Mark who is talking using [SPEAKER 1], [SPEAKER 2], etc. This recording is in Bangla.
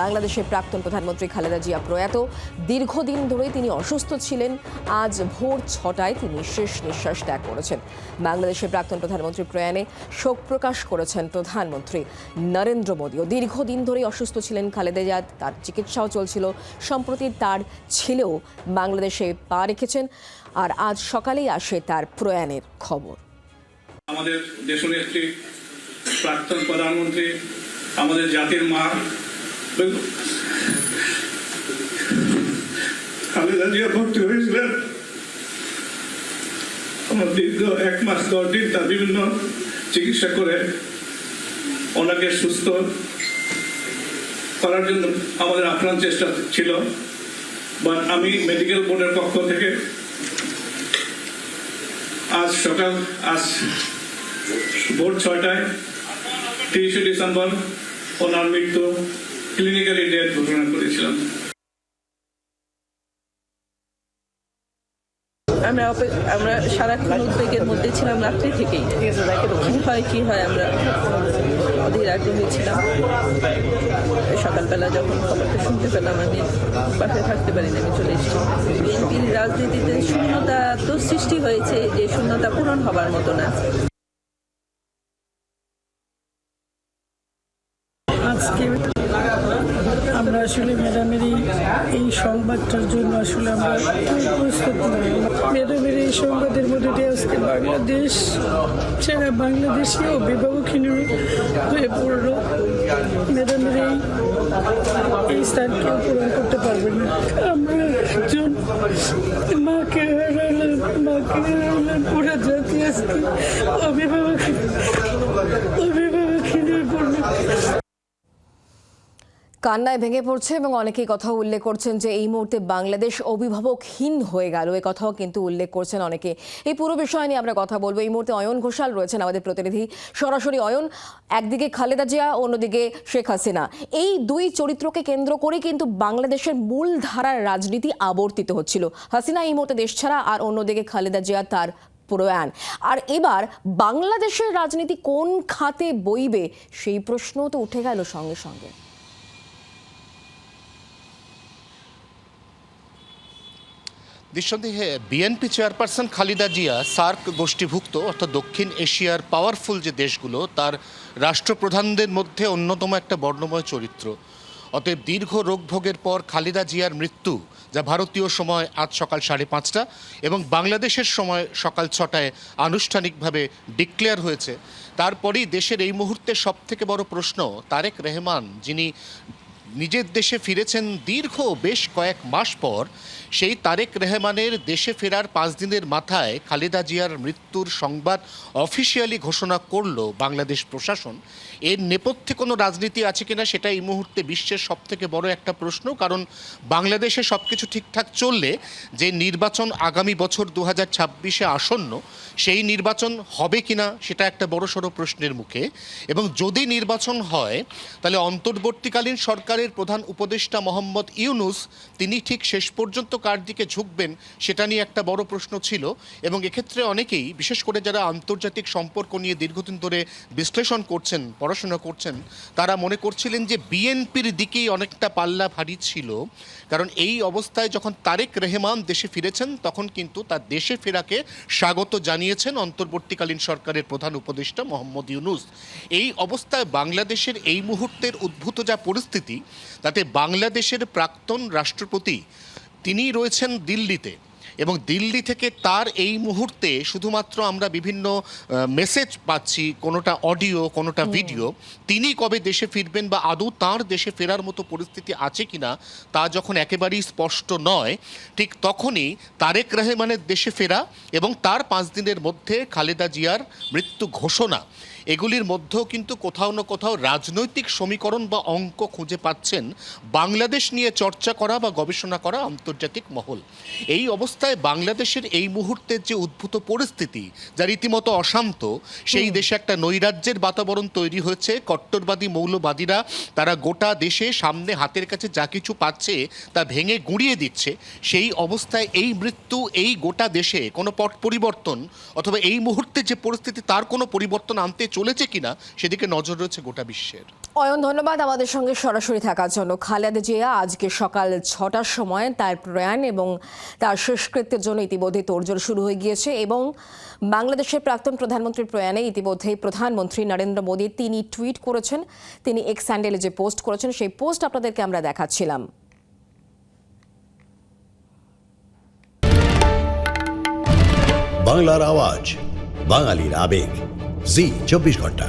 [SPEAKER 1] বাংলাদেশের প্রাক্তন প্রধানমন্ত্রী খালেদা জিয়া প্রয়াত। দীর্ঘদিন ধরে তিনি অসুস্থ ছিলেন। আজ ভোর 6টায় তিনি শেষ নিঃশ্বাস ত্যাগ করেছেন। বাংলাদেশের প্রাক্তন প্রধানমন্ত্রী প্রয়াণে শোক প্রকাশ করেছেন প্রধানমন্ত্রী নরেন্দ্র মোদীও। দীর্ঘদিন ধরে অসুস্থ ছিলেন খালেদা জিয়া, তার চিকিৎসাও চলছিল। সম্প্রতি তার ছেলেও বাংলাদেশে পা রেখেছেন, আর আজ সকালেই আসে তার প্রয়াণের খবর।
[SPEAKER 2] আমাদের দেশনেত্রী, প্রাক্তন প্রধানমন্ত্রী, আমাদের জাতির মা খালেদা জিয়া ভর্তি হয়েছিলেন। আমার দীর্ঘ 1 মাস 10 দিন তার বিভিন্ন চিকিৎসা করে ওনাকে সুস্থ করার জন্য আমাদের আপ্রাণ চেষ্টা ছিল। বাট আমি মেডিকেল বোর্ডের পক্ষ থেকে আজ ভোর 6টায় 30 ডিসেম্বর ওনার মৃত্যু ক্লিনিক্যালি ডেথ ঘোষণা করেছিলাম।
[SPEAKER 3] আমরা সারাক্ষণ উদ্বেগের মধ্যে ছিলাম, রাত্রি থেকেই কি হয় আমরা অধীর আগ্রহী ছিলাম। সকালবেলা যখন খবরটা শুনতে পেলাম, আমি বাসায় থাকতে পারিনি, আমি চলে এসেছি। বিএনপির রাজনীতিতে শূন্যতা তো সৃষ্টি হয়েছে, যে শূন্যতা পূরণ হবার মতো না।
[SPEAKER 4] আজকে আমরা আসলে ম্যাডামের এই সংবাদটার জন্য আসলে আমরা প্রস্তুত নই। ম্যাডামের এই সংবাদের মধ্যে দিয়ে আজকে বাংলাদেশ সারা বাংলাদেশে অভিভাবকহীন হয়ে পড়ল। ম্যাডামের এই স্থানকেও পূরণ করতে পারবে না। আমরা একজন মাকে হারালাম, পুরা জাতি আজকে অভিভাবকহীন হয়ে পড়বে।
[SPEAKER 1] কান্নায় ভেঙে পড়ছে এবং অনেকেই কথা উল্লেখ করছেন যে এই মুহূর্তে বাংলাদেশ অভিভাবকহীন হয়ে গেল। এ কথাও কিন্তু উল্লেখ করছেন অনেকে। এই পুরো বিষয় নিয়ে আমরা কথা বলবো। এই মুহূর্তে অয়ন ঘোষাল রয়েছেন আমাদের প্রতিনিধি। সরাসরি অয়ন, একদিকে খালেদা জিয়া, অন্যদিকে শেখ হাসিনা, এই দুই চরিত্রকে কেন্দ্র করে কিন্তু বাংলাদেশের মূল ধারার রাজনীতি আবর্তিত হচ্ছিল। হাসিনা এই মুহূর্তে দেশ ছাড়া, আর অন্যদিকে খালেদা জিয়া তার প্রয়াণ। আর এবার বাংলাদেশের রাজনীতি কোন খাতে বইবে সেই প্রশ্নও তো উঠে গেল সঙ্গে সঙ্গে।
[SPEAKER 5] নিঃসন্দেহে BNP chairperson Khaleda Zia SAARC গোষ্ঠীভুক্ত অর্থাৎ দক্ষিণ এশিয়ার পাওয়ারফুল যে দেশগুলো তার রাষ্ট্রপ্রধানদের মধ্যে অন্যতম একটা বর্ণময় চরিত্র। অতএব দীর্ঘ রোগভোগের পর খালেদা জিয়ার মৃত্যু, যা ভারতীয় সময় আজ সকাল 5:30 এবং বাংলাদেশের সময় সকাল 6টায় আনুষ্ঠানিকভাবে ডিক্লেয়ার হয়েছে, তারপরেই দেশের এই মুহূর্তে সবথেকে বড় প্রশ্ন তারেক রহমান, যিনি নিজের দেশে ফিরেছেন দীর্ঘ বেশ কয়েক মাস পর, সেই তারেক রহমানের দেশে ফেরার 5 দিনের মাথায় খালেদা জিয়ার মৃত্যুর সংবাদ অফিসিয়ালি ঘোষণা করল বাংলাদেশ প্রশাসন। এর নেপথ্যে কোনো রাজনীতি আছে কিনা সেটা এই মুহূর্তে বিশ্বের সবথেকে বড় একটা প্রশ্ন। কারণ বাংলাদেশে সব কিছু ঠিকঠাক চললে যে নির্বাচন আগামী বছর 2026-এ আসন্ন, সেই নির্বাচন হবে কিনা সেটা একটা বড়সড় প্রশ্নের মুখে। এবং যদি নির্বাচন হয় তাহলে অন্তর্বর্তীকালীন সরকারের প্রধান উপদেষ্টা মোহাম্মদ ইউনূস, তিনি ঠিক শেষ পর্যন্ত কার দিকে ঝুঁকবেন সেটা নিয়ে একটা বড় প্রশ্ন ছিল। এবং এক্ষেত্রে অনেকেই, বিশেষ করে যারা আন্তর্জাতিক সম্পর্ক নিয়ে দীর্ঘদিন ধরে বিশ্লেষণ করছেন, পড়াশোনা করছেন, তারা মনে করছিলেন যে বিএনপির দিকেই অনেকটা পাল্লা ভারী ছিল। কারণ এই অবস্থায় যখন তারেক রহমান দেশে ফিরেছেন, তখন কিন্তু তার দেশে ফেরাকে স্বাগত জানিয়েছেন অন্তর্বর্তীকালীন সরকারের প্রধান উপদেষ্টা মোহাম্মদ ইউনূস। এই অবস্থায় বাংলাদেশের এই মুহূর্তের উদ্ভূত যা পরিস্থিতি, তাতে বাংলাদেশের প্রাক্তন রাষ্ট্রপতি তিনি রয়েছেন দিল্লিতে, এবং দিল্লি থেকে তার এই মুহূর্তে শুধুমাত্র আমরা বিভিন্ন মেসেজ পাচ্ছি, কোনোটা অডিও, কোনোটা ভিডিও। তিনি কবে দেশে ফিরবেন বা আদৌ তাঁর দেশে ফেরার মতো পরিস্থিতি আছে কিনা তা যখন একেবারেই স্পষ্ট নয়, ঠিক তখনই তারেক রহমানের দেশে ফেরা এবং তার 5 দিনের মধ্যে খালেদা জিয়ার মৃত্যু ঘোষণা, এগুলির মধ্যেও কিন্তু কোথাও না কোথাও রাজনৈতিক সমীকরণ বা অঙ্ক খুঁজে পাচ্ছেন বাংলাদেশ নিয়ে চর্চা করা বা গবেষণা করা আন্তর্জাতিক মহল। এই অবস্থায় বাংলাদেশের এই মুহূর্তের যে উদ্ভূত পরিস্থিতি, যা রীতিমতো অশান্ত, সেই দেশে একটা নৈরাজ্যের বাতাবরণ তৈরি হয়েছে। কট্টরবাদী মৌলবাদীরা তারা গোটা দেশে সামনে হাতের কাছে যা কিছু পাচ্ছে তা ভেঙে গুঁড়িয়ে দিচ্ছে। সেই অবস্থায় এই মৃত্যু এই গোটা দেশে কোনো পট পরিবর্তন অথবা এই মুহূর্তে যে পরিস্থিতি তার কোনো পরিবর্তন আনতে চলেছে কিনা সেদিকে নজর রয়েছে গোটা বিশ্বের।
[SPEAKER 1] অয়ন, ধন্যবাদ আমাদের সঙ্গে সরাসরি থাকার জন্য। খালেদা জিয়া আজকে সকাল 6টার সময় তার প্রয়াণ এবং তার শেষকৃত্যের জন্য ইতিমধ্যে তোড়জোড় শুরু হয়ে গিয়েছে এবং বাংলাদেশের প্রাক্তন প্রধানমন্ত্রীর প্রয়াণে ইতিমধ্যেই প্রধানমন্ত্রী নরেন্দ্র মোদী তিনি টুইট করেছেন, তিনি এক্স হ্যান্ডেলে যে পোস্ট করেছেন সেই পোস্ট আপনাদেরকে আমরা দেখাচ্ছিলাম।
[SPEAKER 6] বাংলার আওয়াজ, বাঙালির আবেগ, জি 24 ঘন্টা।